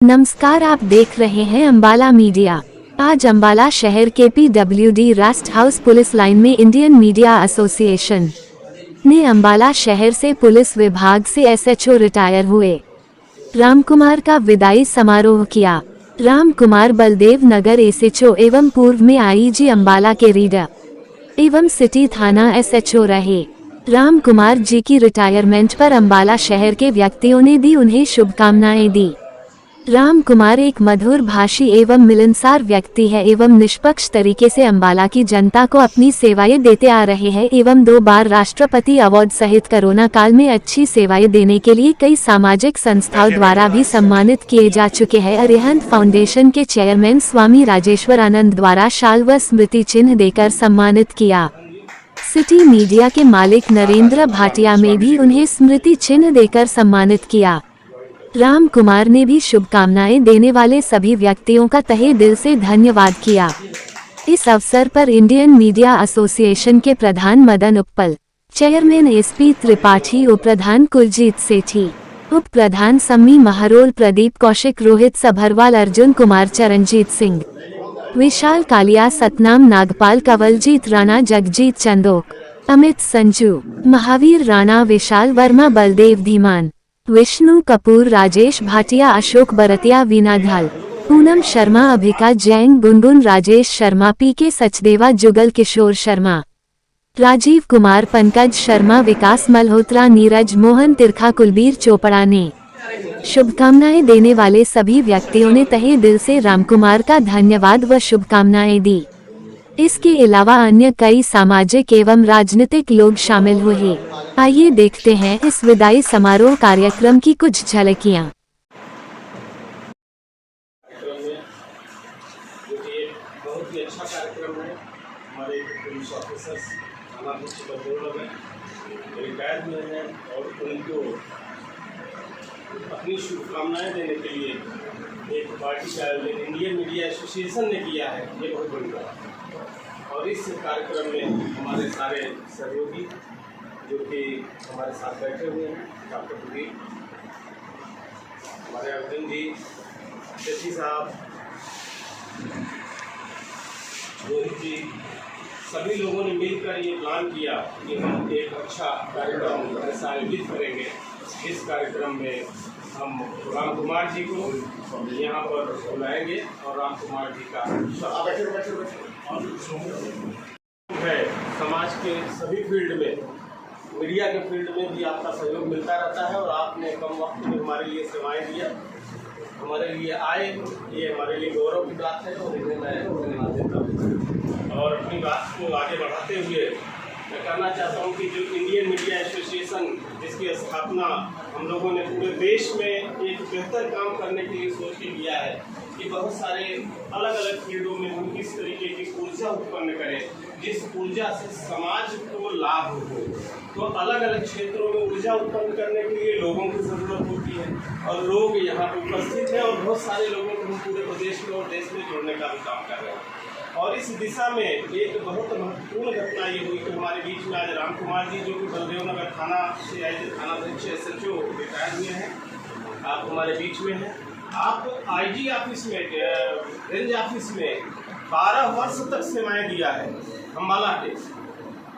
नमस्कार, आप देख रहे हैं अंबाला मीडिया। आज अंबाला शहर के PWD rest house police line में इंडियन मीडिया एसोसिएशन ने अंबाला शहर से पुलिस विभाग से SHO रिटायर हुए रामकुमार का विदाई समारोह किया। रामकुमार बलदेव नगर SHO एवं पूर्व में IG अंबाला के रीडर एवं सिटी थाना SHO रहे। रामकुमार जी की रिटायरमेंट पर अंबाला शहर के व्यक्तियों ने दी उन्हें शुभकामनाएं दी। रामकुमार एक मधुर भाषी एवं मिलनसार व्यक्ति है एवं निष्पक्ष तरीके से अंबाला की जनता को अपनी सेवाएं देते आ रहे हैं एवं 2 बार राष्ट्रपति अवार्ड सहित कोरोना काल में अच्छी सेवाएं देने के लिए कई सामाजिक संस्थाओं द्वारा भी सम्मानित किए जा चुके हैं। अरिहंत फाउंडेशन के चेयरमैन स्वामी राजेश्वर आनंद द्वारा शाल व स्मृति चिन्ह देकर सम्मानित किया। सिटी मीडिया के मालिक नरेंद्र भाटिया में भी उन्हें स्मृति चिन्ह देकर सम्मानित किया। रामकुमार ने भी शुभकामनाएं देने वाले सभी व्यक्तियों का तहे दिल से धन्यवाद किया। इस अवसर पर इंडियन मीडिया एसोसिएशन के प्रधान मदन उपल, चेयरमैन SP त्रिपाठी, उप प्रधान कुलजीत सेठी, उप प्रधान सम्मी महरोल, प्रदीप कौशिक, रोहित सभरवाल, अर्जुन कुमार, चरणजीत सिंह, विशाल कालिया, सतनाम नागपाल, कंवलजीत राणा, जगजीत चंदोक, अमित संजू, महावीर राणा, विशाल वर्मा, बलदेव धीमान, विष्णु कपूर, राजेश भाटिया, अशोक बरतिया, वीना ढाल, पूनम शर्मा, अभिका जैन, गुनगुन, राजेश शर्मा, PK सचदेवा, जुगल किशोर शर्मा, राजीव कुमार, पंकज शर्मा, विकास मल्होत्रा, नीरज मोहन तिरखा, कुलबीर चोपड़ा ने शुभकामनाएं देने वाले सभी व्यक्तियों ने तहे दिल से रामकुमार का धन्यवाद व शुभकामनाएं दी। इसके अलावा अन्य कई सामाजिक एवं राजनीतिक लोग शामिल हुए। आइए देखते हैं इस विदाई समारोह कार्यक्रम की कुछ झलकियां। बहुत ही अच्छा कार्यक्रम है। हमारे पुलिस ऑफिसर्स रिटायर हुए हैं और उनको अपनी शुभकामनाएं देने के लिए एक पार्टी का आयोजन इंडियन मीडिया एसोसिएशन ने किया है। ये बहुत बड़ी बात है। और इस कार्यक्रम में हमारे सारे सहयोगी जो कि हमारे साथ बैठे हुए हैं, डॉक्टर प्रदीप, हमारे अर्जुन जी, शशि साहब, रोहित जी, सभी लोगों ने मिलकर ये प्लान किया कि हम एक अच्छा कार्यक्रम ऐसा आयोजित करेंगे। इस कार्यक्रम में हम रामकुमार जी को यहाँ पर बुलाएंगे और रामकुमार जी का है। समाज के सभी फील्ड में, मीडिया के फील्ड में भी आपका सहयोग मिलता रहता है और आपने कम वक्त में हमारे लिए सेवाएं दिया, हमारे लिए आए, ये हमारे लिए गौरव की बात है और इन्हें मैं धन्यवाद देता हूँ। और अपनी बात को आगे बढ़ाते हुए मैं कहना चाहता हूँ कि जो इंडियन मीडिया एसोसिएशन, जिसकी स्थापना हम लोगों ने पूरे देश में एक बेहतर काम करने के लिए सोच के किया है कि बहुत सारे अलग अलग फील्डों में हम किस तरीके की ऊर्जा उत्पन्न करें जिस ऊर्जा से समाज को लाभ हो। तो अलग अलग क्षेत्रों में ऊर्जा उत्पन्न करने के लिए लोगों की ज़रूरत होती है और लोग यहाँ पर उपस्थित हैं और बहुत सारे लोगों को हम पूरे प्रदेश में और देश में जोड़ने का भी काम कर रहे हैं। और इस दिशा में एक बहुत महत्वपूर्ण घटना ये हुई कि हमारे बीच में आज रामकुमार जी, जो कि बलदेव नगर थाना से आए थे, थाना अध्यक्ष SHO रिटायर हुए हैं, आप हमारे बीच में हैं। आप IG ऑफिस में, रेंज ऑफिस में 12 वर्ष तक सेवाएं दिया है अंबाला के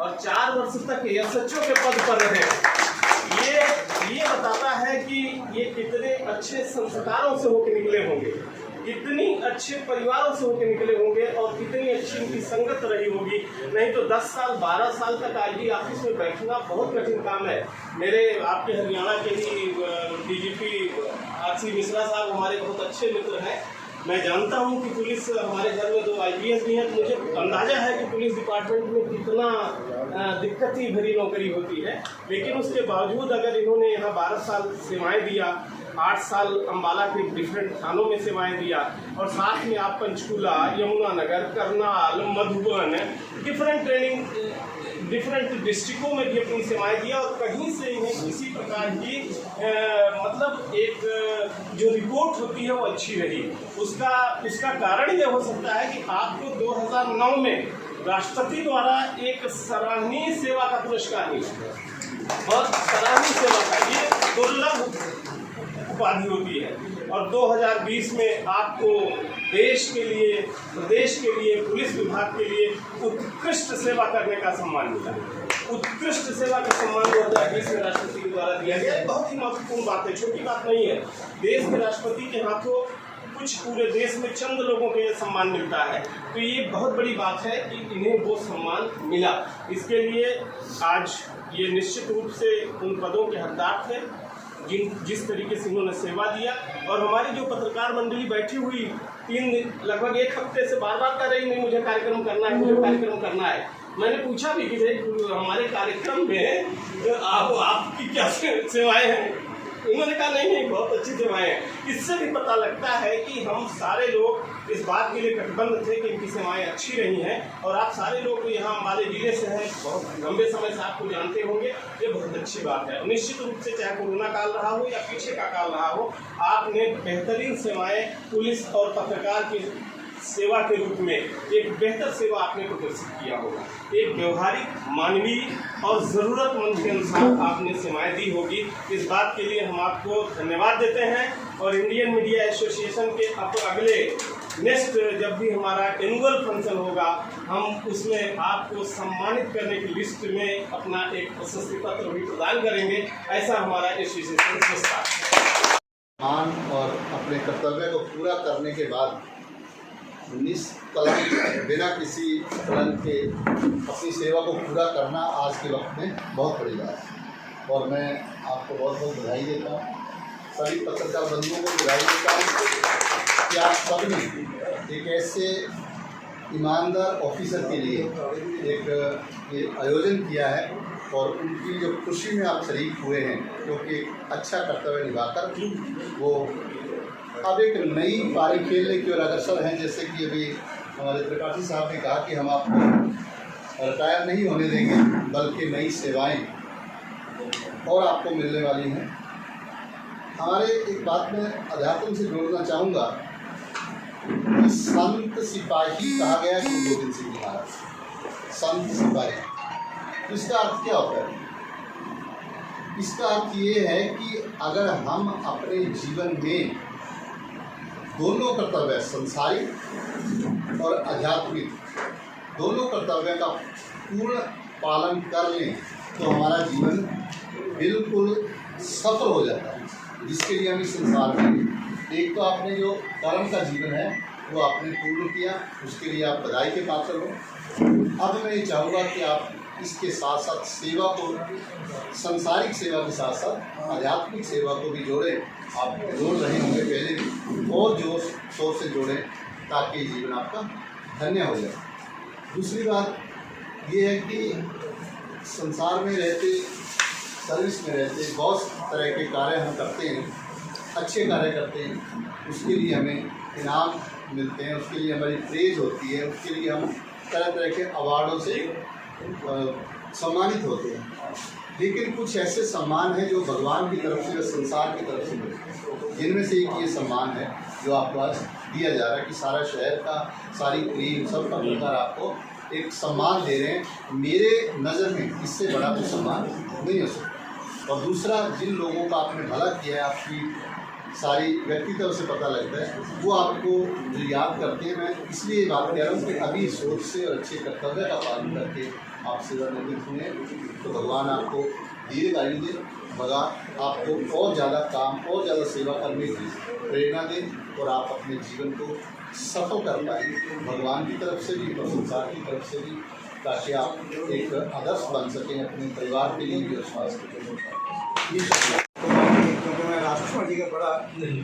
और 4 वर्ष तक SHO के पद पर रहे। ये बताता है कि ये कितने अच्छे संस्कारों से होकर निकले होंगे, कितनी अच्छे परिवारों से होकर निकले होंगे और कितनी अच्छी उनकी संगत रही होगी। नहीं तो 10 साल 12 साल तक IG ऑफिस में बैठना बहुत कठिन काम है। मेरे आपके हरियाणा के ही DGP RC मिश्रा साहब हमारे बहुत अच्छे मित्र हैं। मैं जानता हूं कि पुलिस, हमारे घर में 2 IPS भी हैं, तो मुझे अंदाजा है कि पुलिस डिपार्टमेंट में कितना दिक्कत ही भरी नौकरी होती है। लेकिन उसके बावजूद अगर इन्होंने यहाँ 12 साल सेवाएं दिया, 8 साल अंबाला के डिफरेंट थानों में सेवाएं दिया और साथ में आप पंचकूला, यमुनानगर, करनाल, मधुबन, डिफरेंट डिस्ट्रिक्टों में भी अपनी सेवाएं दिया और कहीं से इन्हें किसी प्रकार की मतलब एक जो रिपोर्ट होती है वो अच्छी रही। उसका कारण ये हो सकता है कि आपको 2009 में राष्ट्रपति द्वारा एक सराहनीय सेवा का पुरस्कार मिला। बहुत सराहनीय सेवा का ये दुर्लभ उपाधि होती है। और 2020 में आपको देश के लिए, प्रदेश के लिए, पुलिस विभाग के लिए उत्कृष्ट सेवा करने का सम्मान मिला। उत्कृष्ट सेवा का सम्मान 2020 में राष्ट्रपति के द्वारा दिया गया। बहुत ही महत्वपूर्ण बात है, छोटी बात नहीं है। देश के राष्ट्रपति के हाथों कुछ पूरे देश में चंद लोगों को ये सम्मान मिलता है, तो ये बहुत बड़ी बात है कि इन्हें वो सम्मान मिला। इसके लिए आज ये निश्चित रूप से उन पदों के हकदार थे जिस तरीके से उन्होंने सेवा दिया। और हमारी जो पत्रकार मंडली बैठी हुई लगभग एक हफ्ते से बार बार कर रही, नहीं मुझे कार्यक्रम करना है, मुझे कार्यक्रम करना है। मैंने पूछा भी कि भाई हमारे कार्यक्रम में आपकी क्या सेवाएं हैं? उन्होंने कहा नहीं, बहुत अच्छी सेवाएं हैं। इससे भी पता लगता है कि हम सारे लोग इस बात के लिए कटिबद्ध थे कि इनकी सेवाएं अच्छी रही हैं। और आप सारे लोग यहाँ हमारे जिले से हैं, बहुत लंबे समय से आपको जानते होंगे, ये बहुत अच्छी बात है। निश्चित रूप से चाहे कोरोना काल रहा हो या पीछे का काल रहा हो, आपने बेहतरीन सेवाएं पुलिस और पत्रकार की सेवा के रूप में एक बेहतर सेवा आपने प्रदर्शित किया होगा। एक व्यवहारिक, मानवीय और ज़रूरतमंद के अनुसार आपने सेवाएं दी होगी। इस बात के लिए हम आपको धन्यवाद देते हैं। और इंडियन मीडिया एसोसिएशन के अगले नेक्स्ट जब भी हमारा एनुअल फंक्शन होगा, हम उसमें आपको सम्मानित करने की लिस्ट में अपना एक प्रशस्ति पत्र भी प्रदान करेंगे। ऐसा हमारा एसोसिएशन सोचता है। मान और अपने कर्तव्य को पूरा करने के बाद निष्कलंक, बिना किसी कलंक के अपनी सेवा को पूरा करना आज के वक्त में बहुत बड़ी बात है। और मैं आपको बहुत बहुत बधाई देता हूँ, सभी पत्रकार बंधुओं को बधाई देता हूँ कि आप सबने एक ऐसे ईमानदार ऑफिसर के लिए एक आयोजन किया है और उनकी जो खुशी में आप शरीक हुए हैं, क्योंकि अच्छा कर्तव्य निभाकर वो अब एक नई पारी खेलने की ओर अग्रसर हैं। जैसे कि अभी हमारे त्रिपाठी साहब ने कहा कि हम आपको रिटायर नहीं होने देंगे, बल्कि नई सेवाएं और आपको मिलने वाली हैं। हमारे एक बात में अध्यात्म से जोड़ना चाहूँगा कि संत सिपाही कहा गया है गुरु गोविंद सिंह जी महाराज, संत सिपाही। इसका अर्थ क्या होता है? इसका अर्थ ये है कि अगर हम अपने जीवन में दोनों कर्तव्य, संसारिक और आध्यात्मिक, दोनों कर्तव्य का पूर्ण पालन कर लें तो हमारा जीवन बिल्कुल सफल हो जाता है। जिसके लिए हम इस संसार में एक तो आपने जो कर्म का जीवन है वो आपने पूर्ण किया, उसके लिए आप बधाई के पात्र हो। अब मैं ये चाहूँगा कि आप इसके साथ साथ सेवा को, संसारिक सेवा के साथ साथ आध्यात्मिक सेवा को भी जोड़ें। आप जोड़ रहे होंगे पहले भी, और जोर शोर से जोड़ें ताकि जीवन आपका धन्य हो जाए। दूसरी बात ये है कि संसार में रहते, सर्विस में रहते बहुत तरह के कार्य हम करते हैं, अच्छे कार्य करते हैं, उसके लिए हमें इनाम मिलते हैं, उसके लिए हमारी प्रेज होती है, उसके लिए हम तरह तरह के अवार्डों से सम्मानित होते हैं। लेकिन कुछ ऐसे सम्मान हैं जो भगवान की तरफ से, संसार की तरफ से मिलते हैं, जिनमें से एक ये सम्मान है जो आपको आज दिया जा रहा है कि सारा शहर का, सारी टीम, सब पत्रकार आपको एक सम्मान दे रहे हैं। मेरे नज़र में इससे बड़ा कोई सम्मान नहीं हो सकता। और दूसरा, जिन लोगों का आपने भला किया है, आपकी सारी व्यक्तित्व से पता लगता है, वो आपको जो याद करते हैं। मैं इसलिए बात कह रहा हूँ कि अभी सोच से और अच्छे कर्तव्य का पालन करके आप सेवानिवृत्त हुए तो भगवान आपको दीर्घायु दे, भगवान आपको और ज़्यादा काम, और ज़्यादा सेवा करने की प्रेरणा दे और आप अपने जीवन को सफल कर पाएँ, भगवान की तरफ से भी और संसार की तरफ से भी, ताकि आप एक आदर्श बन सकें अपने परिवार के लिए भी और समाज के लिए। क्योंकि मैं राष्ट्रपति का बड़ा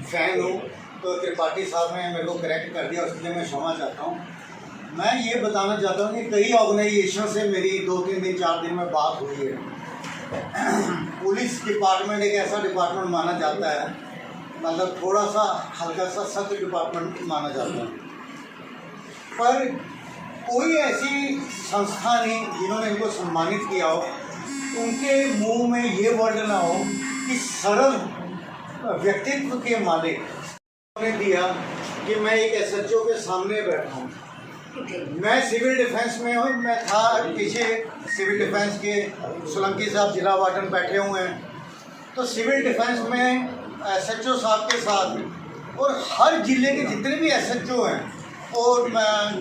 फैन हूँ, तो त्रिपाठी साहब ने मेरे को करेक्ट कर दिया, उसके लिए मैं क्षमा चाहता हूँ। मैं ये बताना चाहता हूँ कि कई ऑर्गेनाइजेशन से मेरी 2-3 दिन 4 दिन में बात हुई है। पुलिस डिपार्टमेंट एक ऐसा डिपार्टमेंट माना जाता है, मतलब थोड़ा सा हल्का सा सख्त डिपार्टमेंट माना जाता है, पर कोई ऐसी संस्था नहीं जिन्होंने इनको सम्मानित किया हो, उनके मुंह में ये वर्ड ना हो कि सरल व्यक्तित्व के मालिक ने दिया कि मैं एक एसएचओ के सामने बैठा हूँ। मैं सिविल डिफेंस में हूँ, मैं था पीछे सिविल डिफेंस के सोलंकी साहब जिला वार्डन बैठे हुए हैं, तो सिविल डिफेंस में एसएचओ साहब के साथ और हर जिले के जितने भी SHO हैं और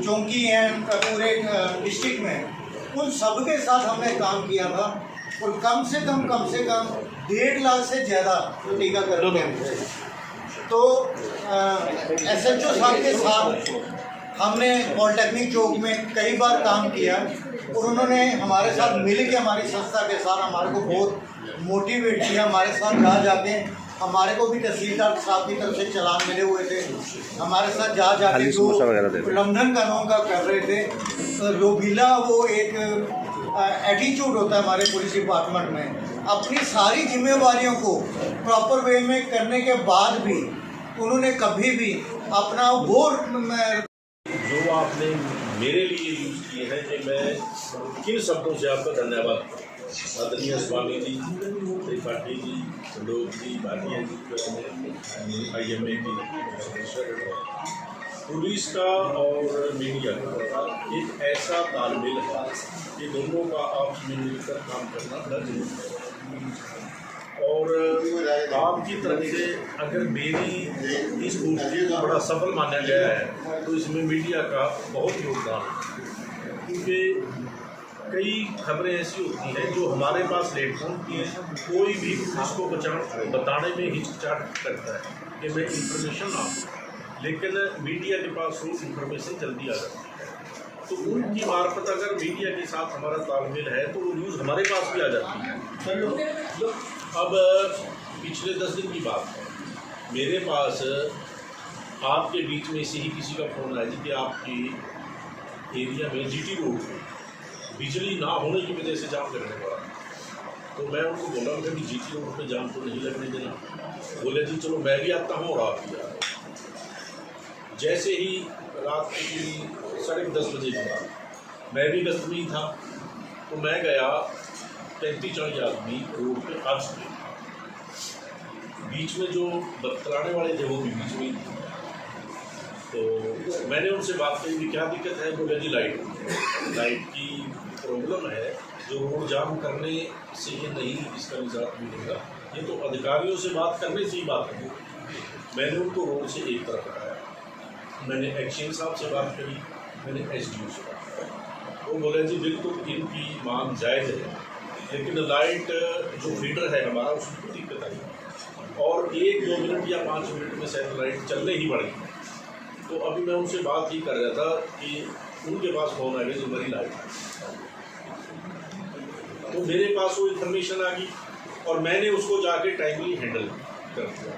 चौकी हैं पूरे डिस्ट्रिक्ट में, उन सब के साथ हमने काम किया था और कम से कम 1.5 लाख से ज़्यादा टीकाकरण कैंप थे। तो SHO साहब के साथ हमने पॉलिटेक्निक चौक में कई बार काम किया और उन्होंने हमारे साथ मिल के हमारी संस्था के साथ हमारे को बहुत मोटिवेट किया। हमारे साथ जा जाके हमारे को भी तहसीलदार साहब की तरफ से चालान मिले हुए थे, हमारे साथ जा जाके जो उल्लंघन कानून का कर रहे थे, तो रोबीला वो एक एटीट्यूड होता है हमारे पुलिस डिपार्टमेंट में, अपनी सारी जिम्मेवारियों को प्रॉपर वे में करने के बाद भी उन्होंने कभी भी अपना वो जो आपने मेरे लिए यूज़ किए हैं कि मैं किन शब्दों से आपका धन्यवाद आदरणीय स्वामी जी, त्रिपाठी जी, संडोक जी, भाटिया जी, IMA की पुलिस का और मीडिया का एक ऐसा तालमेल है कि दोनों का आपस में मिलकर काम करना बड़ा जरूरी है। और आपकी तरफ से अगर मेरी इस कोशिश को बड़ा सफल माना गया है तो इसमें मीडिया का बहुत योगदान है, क्योंकि कई खबरें ऐसी होती हैं जो हमारे पास लेट पहुँचती हैं, कोई भी उसको बताने में हिचकिचाहट करता है कि मैं इंफॉर्मेशन ना दूँ, लेकिन मीडिया के पास वो इंफॉर्मेशन जल्दी आ जाती है। तो उनकी मार्फत अगर मीडिया के साथ हमारा तालमेल है तो वो न्यूज़ हमारे पास भी आ जाती है। अब पिछले 10 दिन की बात है, मेरे पास आपके बीच में से ही किसी का फ़ोन आया कि आपके एरिया में GT रोड पर बिजली ना होने की वजह से जाम लगने पड़ा। तो मैं उनको बोला कि GT रोड पे जाम तो नहीं लगने देना। बोले जी चलो मैं भी आता हूँ और आप भी आ। जैसे ही रात की 10:30 बजे के बाद मैं भी व्यस्त में ही था, तो मैं गया, 35-40 आदमी रोड पे आ चुके, बीच में जो बतलाने वाले थे वो भी बीच में ही थे। तो मैंने उनसे बात करी कि क्या दिक्कत है। बोले जी लाइट की प्रॉब्लम है, जो रोड जाम करने से ये नहीं इसका निजात मिलेगा, ये तो अधिकारियों से बात करने से ही बात है। मैंने उनको रोड से एक तरफ हटाया, मैंने एक्शन साहब से बात करी, मैंने SDO से बात करी। वो बोले जी बिल्कुल इनकी मांग जायज़ है, लेकिन लाइट जो फीडर है हमारा उसमें दिक्कत आई और 1-2 मिनट या 5 मिनट में शायद लाइट चलने ही पड़ेगी। तो अभी मैं उनसे बात ही कर रहा था कि उनके पास फ़ोन आ गया जो मेरी लाइट है, तो मेरे पास वो इन्फॉर्मेशन आ गई और मैंने उसको जाके टाइमली हैंडल कर दिया।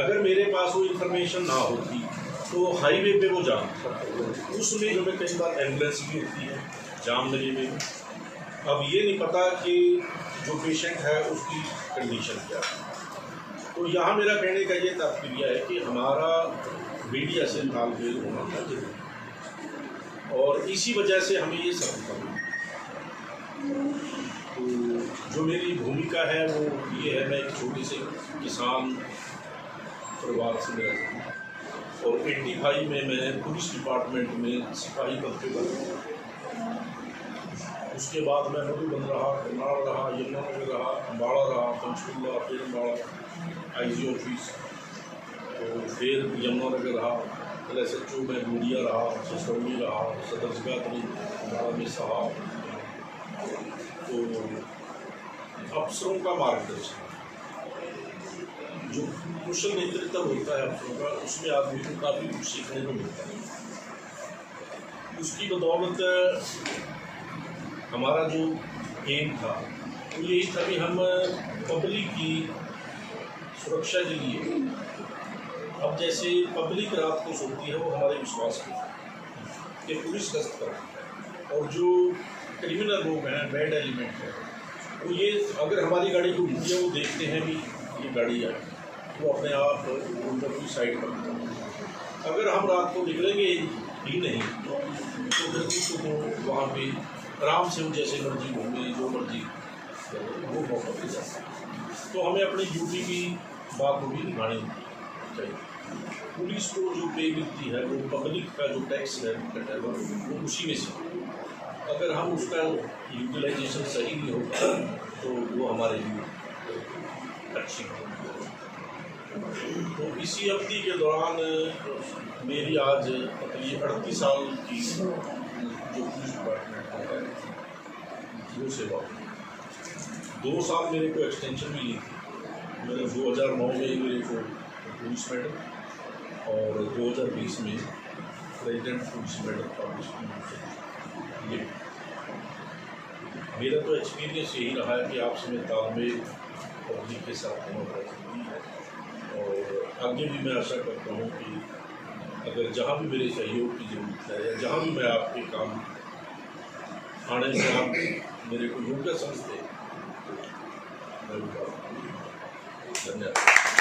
अगर मेरे पास वो इन्फॉर्मेशन ना होती तो हाईवे पे वो जाम, उसमें जो कई बार एम्बुलेंस भी होती है जाम लगे हुए। अब ये नहीं पता कि जो पेशेंट है उसकी कंडीशन क्या है। तो यहाँ मेरा कहने का ये तात्पर्य है कि हमारा मीडिया से तालमेल होना जरूरी है और इसी वजह से हमें ये सब करना। तो जो मेरी भूमिका है वो ये है, मैं एक छोटे से किसान परिवार से मेरा और 85 में मैं पुलिस डिपार्टमेंट में सिपाही पद पे बना। उसके बाद मैं मधुबन रहा, करनाल रहा, यमुनानगर रहा, अम्बाड़ा रहा, पंचकुला, फिर अम्बाड़ा IG ऑफिस, तो फिर यमुनानगर रहा, फिर SHO में गुड़िया रहा, ससौली रहा, सदर जगाधरी, अम्बाड़ा में साहब। तो अफसरों का मार्गदर्शन, जो कुशल नेतृत्व होता है अफसरों का, उसमें आदमी को काफ़ी कुछ सीखने को मिलता है। उसकी बदौलत हमारा जो एम था वो यही था कि हम पब्लिक की सुरक्षा के लिए, अब जैसे पब्लिक रात को सोती है वो हमारे विश्वास में कि पुलिस गश्त करती है और जो क्रिमिनल लोग हैं, बैड एलिमेंट है, वो ये अगर हमारी गाड़ी को रुकी है वो देखते हैं कि ये गाड़ी है, वो अपने आप उनको कोई साइड पर। अगर हम रात को निकलेंगे ही नहीं तो फिर उसको वहाँ पे आराम से जैसे मर्जी घूमे, जो मर्जी वो मौका मिल जाता है। तो हमें अपनी ड्यूटी की बात को भी निभानी चाहिए। पुलिस को जो पे मिलती है वो पब्लिक का जो टैक्स है वो उसी में से, अगर हम उसका यूटिलाइजेशन सही नहीं होगा तो वो हमारे लिए अच्छी तो इसी अवधि के दौरान मेरी आज ये 38 साल की जो पुलिस डिपार्टमेंट में है वो सेवा हुई। 2 साल मेरे को एक्सटेंशन मिली थी। मैंने 2009 में मेरे को पुलिस मेडल और 2020 में प्रेसिडेंट पुलिस मेडल पब्लिश ये मेरा तो एक्सपीरियंस यही रहा है कि आपसे में तालमेल पब्लिक के साथ होना बहुत जरूरी है। और आगे भी मैं आशा करता हूँ कि अगर जहाँ भी मेरे सहयोग की ज़रूरत है या जहाँ भी मैं आपके काम आने में आप मेरे को योग्य समझते हैं, धन्यवाद।